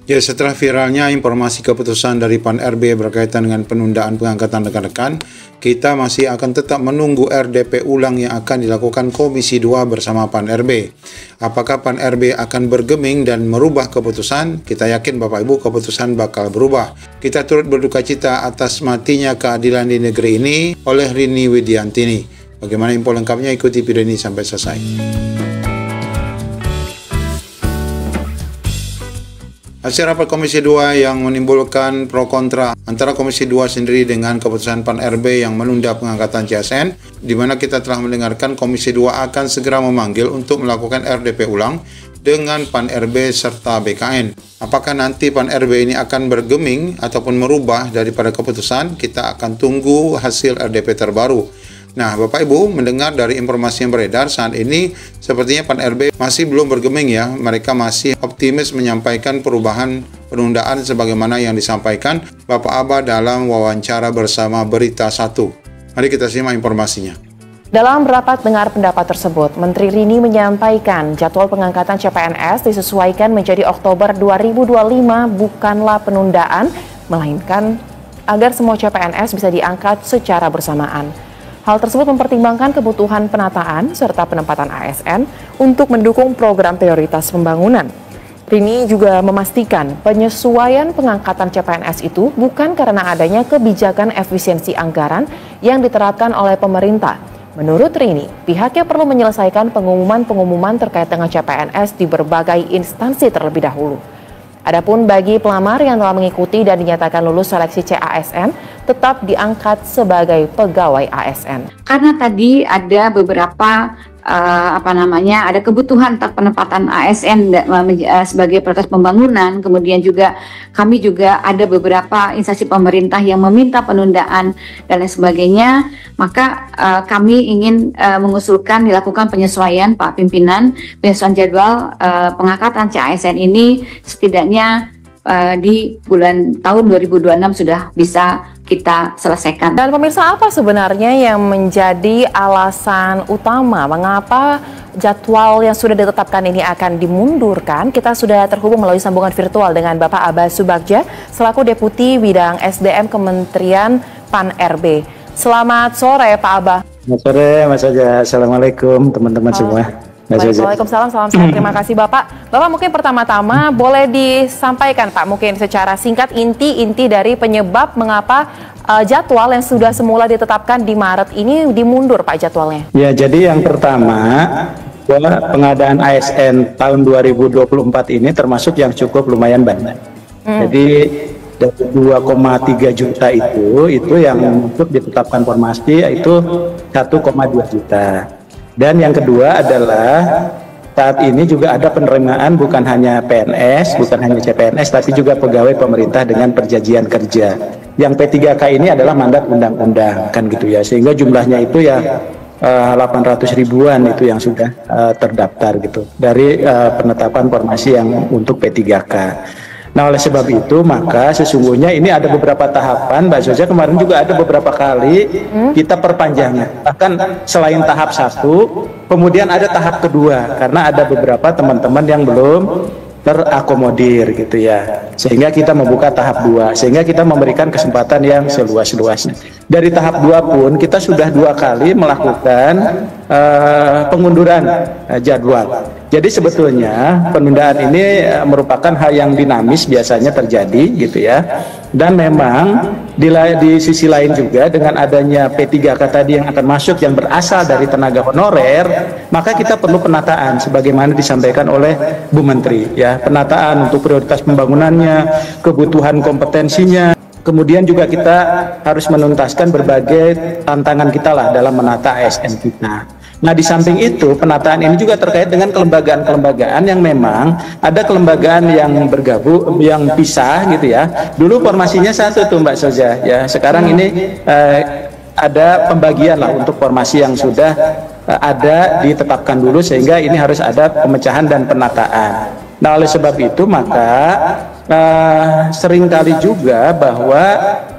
Ya, setelah viralnya informasi keputusan dari PAN-RB berkaitan dengan penundaan pengangkatan rekan-rekan, kita masih akan tetap menunggu RDP ulang yang akan dilakukan Komisi 2 bersama PAN-RB. Apakah PAN-RB akan bergeming dan merubah keputusan? Kita yakin Bapak Ibu keputusan bakal berubah. Kita turut berduka cita atas matinya keadilan di negeri ini oleh Rini Widiantini. Bagaimana info lengkapnya, ikuti video ini sampai selesai. Hasil rapat Komisi 2 yang menimbulkan pro kontra antara Komisi 2 sendiri dengan keputusan PAN-RB yang menunda pengangkatan CSN, di mana kita telah mendengarkan Komisi 2 akan segera memanggil untuk melakukan RDP ulang dengan PAN-RB serta BKN. Apakah nanti PAN-RB ini akan bergeming ataupun merubah daripada keputusan? Kita akan tunggu hasil RDP terbaru. Nah, Bapak Ibu mendengar dari informasi yang beredar saat ini, sepertinya PAN-RB masih belum bergeming ya. Mereka masih optimis menyampaikan perubahan penundaan sebagaimana yang disampaikan Bapak Aba dalam wawancara bersama Berita 1. Mari kita simak informasinya. Dalam rapat dengar pendapat tersebut, Menteri Rini menyampaikan jadwal pengangkatan CPNS disesuaikan menjadi Oktober 2025 bukanlah penundaan, melainkan agar semua CPNS bisa diangkat secara bersamaan. Hal tersebut mempertimbangkan kebutuhan penataan serta penempatan ASN untuk mendukung program prioritas pembangunan. Rini juga memastikan penyesuaian pengangkatan CPNS itu bukan karena adanya kebijakan efisiensi anggaran yang diterapkan oleh pemerintah. Menurut Rini, pihaknya perlu menyelesaikan pengumuman-pengumuman terkait dengan CPNS di berbagai instansi terlebih dahulu. Adapun bagi pelamar yang telah mengikuti dan dinyatakan lulus seleksi CASN, tetap diangkat sebagai pegawai ASN. Karena tadi ada beberapa ada kebutuhan penempatan ASN sebagai prioritas pembangunan, kemudian juga kami juga ada beberapa instansi pemerintah yang meminta penundaan dan lain sebagainya, maka kami ingin mengusulkan dilakukan penyesuaian Pak Pimpinan, penyesuaian jadwal pengangkatan CASN ini setidaknya di tahun 2026 sudah bisa kita selesaikan. Dan pemirsa, apa sebenarnya yang menjadi alasan utama mengapa jadwal yang sudah ditetapkan ini akan dimundurkan? Kita sudah terhubung melalui sambungan virtual dengan Bapak Aba Subagja selaku Deputi Bidang SDM Kementerian PAN-RB. Selamat sore Pak Aba. Selamat sore Mas Aja. Assalamualaikum teman-teman semua. Waalaikumsalam, salam sehat. Terima kasih Bapak. Bapak mungkin pertama-tama boleh disampaikan Pak mungkin secara singkat inti dari penyebab mengapa jadwal yang sudah semula ditetapkan di Maret ini dimundur Pak jadwalnya. Ya, jadi yang pertama bahwa pengadaan ASN tahun 2024 ini termasuk yang cukup lumayan banyak. Jadi dari 2,3 juta itu yang untuk ditetapkan formasi yaitu 1,2 juta. Dan yang kedua adalah saat ini juga ada penerimaan bukan hanya PNS, bukan hanya CPNS, tapi juga pegawai pemerintah dengan perjanjian kerja. Yang P3K ini adalah mandat undang-undang, kan gitu ya. Sehingga jumlahnya itu ya 800 ribuan itu yang sudah terdaftar gitu dari penetapan formasi yang untuk P3K. Nah, oleh sebab itu maka sesungguhnya ini ada beberapa tahapan, Mbak Zoja, kemarin juga ada beberapa kali kita perpanjangan. Bahkan selain tahap 1, kemudian ada tahap kedua karena ada beberapa teman-teman yang belum terakomodir gitu ya. Sehingga kita membuka tahap 2, sehingga kita memberikan kesempatan yang seluas-luasnya. Dari tahap 2 pun kita sudah 2 kali melakukan pengunduran jadwal. Jadi sebetulnya penundaan ini merupakan hal yang dinamis biasanya terjadi gitu ya. Dan memang di sisi lain juga dengan adanya P3K tadi yang akan masuk yang berasal dari tenaga honorer, maka kita perlu penataan sebagaimana disampaikan oleh Bu Menteri ya, penataan untuk prioritas pembangunannya, kebutuhan kompetensinya. Kemudian juga kita harus menuntaskan berbagai tantangan kita lah dalam menata ASN kita. Nah, di samping itu penataan ini juga terkait dengan kelembagaan-kelembagaan yang memang ada kelembagaan yang bergabung, yang pisah gitu ya. Dulu formasinya satu tuh Mbak Soja ya. Sekarang ini ada pembagian lah untuk formasi yang sudah ada ditetapkan dulu, sehingga ini harus ada pemecahan dan penataan. Nah, oleh sebab itu maka seringkali juga bahwa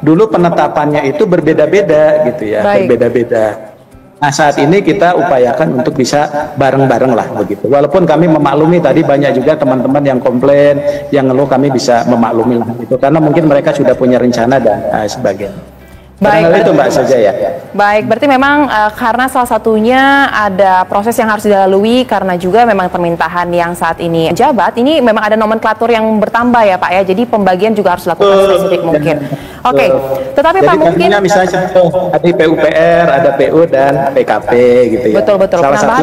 dulu penetapannya itu berbeda-beda gitu ya, berbeda-beda. Nah, saat ini kita upayakan untuk bisa bareng-bareng lah begitu. Walaupun kami memaklumi tadi banyak juga teman-teman yang komplain, yang ngeluh, kami bisa memaklumi lah itu karena mungkin mereka sudah punya rencana dan sebagainya. Baik, itu Mbak saja ya. Baik, berarti memang karena salah satunya ada proses yang harus dilalui karena juga memang permintaan yang saat ini jabat, ini memang ada nomenklatur yang bertambah ya Pak ya, jadi pembagian juga harus dilakukan spesifik mungkin. Oke, tetapi jadi Pak mungkin misalnya ada PUPR, ada PU dan PKP gitu ya. Betul-betul, Salah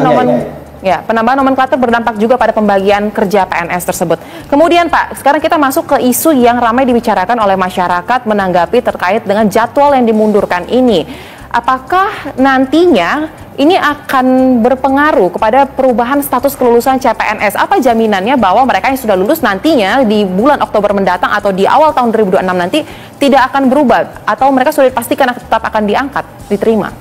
penambahan nomenklatur berdampak juga pada pembagian kerja PNS tersebut. Kemudian Pak, sekarang kita masuk ke isu yang ramai dibicarakan oleh masyarakat menanggapi terkait dengan jadwal yang dimundurkan ini. Apakah nantinya ini akan berpengaruh kepada perubahan status kelulusan CPNS? Apa jaminannya bahwa mereka yang sudah lulus nantinya di bulan Oktober mendatang atau di awal tahun 2026 nanti tidak akan berubah? Atau mereka sudah dipastikan tetap akan diangkat, diterima?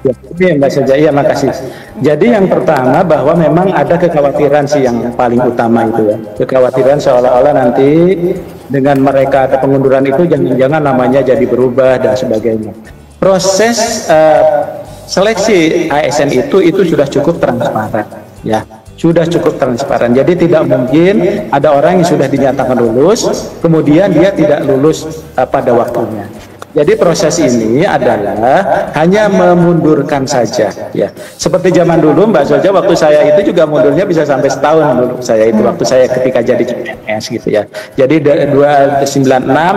Ya, Mbak Saja, iya makasih. Jadi yang pertama bahwa memang ada kekhawatiran sih yang paling utama itu ya. Kekhawatiran seolah-olah nanti dengan mereka ada pengunduran itu jangan-jangan namanya jadi berubah dan sebagainya. Proses seleksi ASN itu sudah cukup transparan ya. Sudah cukup transparan. Jadi tidak mungkin ada orang yang sudah dinyatakan lulus kemudian dia tidak lulus pada waktunya. Jadi proses ini adalah hanya memundurkan saja ya. Seperti zaman dulu Mbak Soja, waktu saya itu juga mundurnya bisa sampai setahun dulu saya itu waktu saya ketika jadi CPNS gitu ya. Jadi 96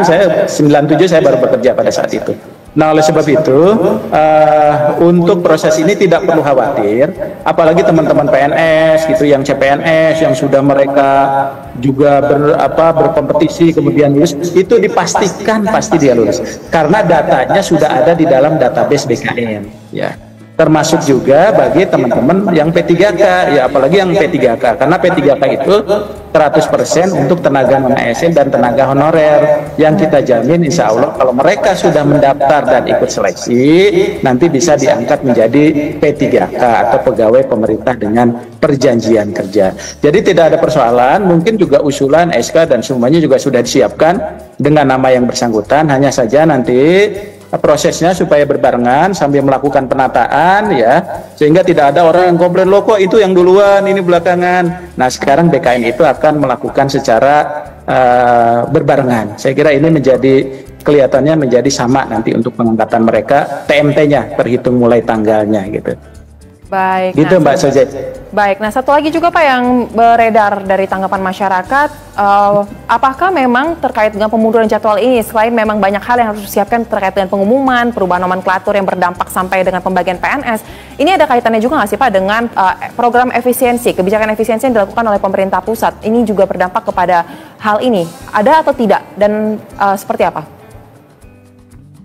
saya 97 saya baru bekerja pada saat itu. Nah, oleh sebab itu untuk proses ini tidak perlu khawatir, apalagi teman-teman PNS gitu yang CPNS yang sudah mereka juga berkompetisi kemudian lulus, itu dipastikan pasti dia lulus karena datanya sudah ada di dalam database BKN ya. Termasuk juga bagi teman-teman yang P3K ya, apalagi yang P3K karena P3K itu 100% untuk tenaga non-ASN dan tenaga honorer yang kita jamin insya Allah kalau mereka sudah mendaftar dan ikut seleksi nanti bisa diangkat menjadi P3K atau pegawai pemerintah dengan perjanjian kerja. Jadi tidak ada persoalan, mungkin juga usulan SK dan semuanya juga sudah disiapkan dengan nama yang bersangkutan, hanya saja nanti prosesnya supaya berbarengan sambil melakukan penataan ya, sehingga tidak ada orang yang komplain loh kok itu yang duluan ini belakangan. Nah sekarang BKN itu akan melakukan secara berbarengan. Saya kira ini kelihatannya menjadi sama nanti untuk pengangkatan mereka, TMT-nya terhitung mulai tanggalnya gitu. Baik. Gitu Mbak Soja. Baik, nah satu lagi juga Pak yang beredar dari tanggapan masyarakat, apakah memang terkait dengan pemunduran jadwal ini, selain memang banyak hal yang harus disiapkan terkait dengan pengumuman, perubahan nomenklatur yang berdampak sampai dengan pembagian PNS, ini ada kaitannya juga nggak sih Pak dengan program efisiensi, kebijakan efisiensi yang dilakukan oleh pemerintah pusat, ini juga berdampak kepada hal ini, ada atau tidak, dan seperti apa?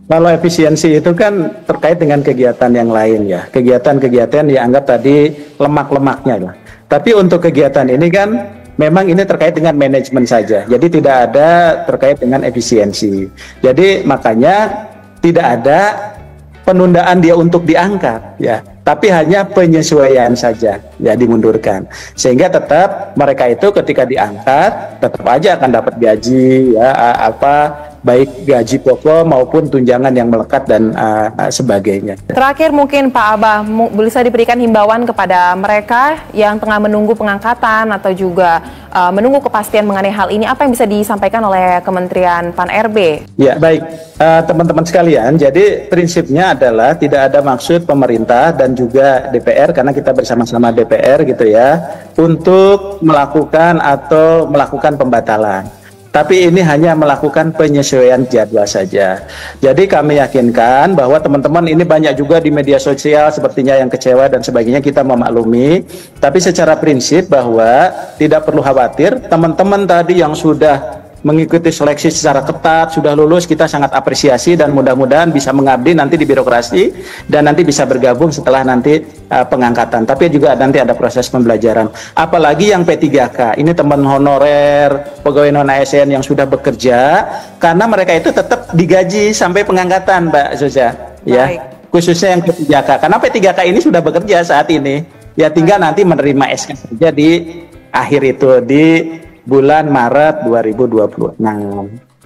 Kalau efisiensi itu kan terkait dengan kegiatan yang lain ya. Kegiatan-kegiatan dianggap tadi lemak-lemaknya lah. Tapi untuk kegiatan ini kan memang ini terkait dengan manajemen saja. Jadi tidak ada terkait dengan efisiensi. Jadi makanya tidak ada penundaan dia untuk diangkat ya. Tapi hanya penyesuaian saja ya dimundurkan. Sehingga tetap mereka itu ketika diangkat tetap aja akan dapat gaji ya baik gaji pokok maupun tunjangan yang melekat dan sebagainya. Terakhir mungkin Pak Abah bisa diberikan himbauan kepada mereka yang tengah menunggu pengangkatan atau juga menunggu kepastian mengenai hal ini, apa yang bisa disampaikan oleh Kementerian Pan-RB? Ya baik teman-teman sekalian, jadi prinsipnya adalah tidak ada maksud pemerintah dan juga DPR karena kita bersama-sama DPR gitu ya untuk melakukan pembatalan. Tapi ini hanya melakukan penyesuaian jadwal saja. Jadi kami yakinkan bahwa teman-teman ini banyak juga di media sosial sepertinya yang kecewa dan sebagainya, kita memaklumi. Tapi secara prinsip bahwa tidak perlu khawatir, teman-teman tadi yang sudah mengikuti seleksi secara ketat, sudah lulus, kita sangat apresiasi dan mudah-mudahan bisa mengabdi nanti di birokrasi dan nanti bisa bergabung setelah nanti pengangkatan. Tapi juga nanti ada proses pembelajaran. Apalagi yang P3K, ini teman honorer, pegawai non-ASN yang sudah bekerja, karena mereka itu tetap digaji sampai pengangkatan, Mbak Zoza. Ya, khususnya yang P3K, karena P3K ini sudah bekerja saat ini. Ya tinggal nanti menerima SK saja di akhir itu di bulan Maret 2026.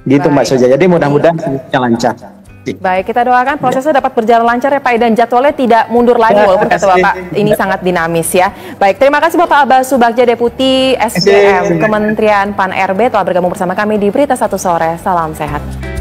Gitu Mbak Soja. Jadi mudah-mudahan lancar. Baik, kita doakan prosesnya dapat berjalan lancar ya Pak, dan jadwalnya tidak mundur lagi walaupun kata Bapak ini sangat dinamis ya. Baik, terima kasih Bapak Abbas Subagja, Deputi SDM Kementerian Pan RB telah bergabung bersama kami di Berita Satu Sore. Salam sehat.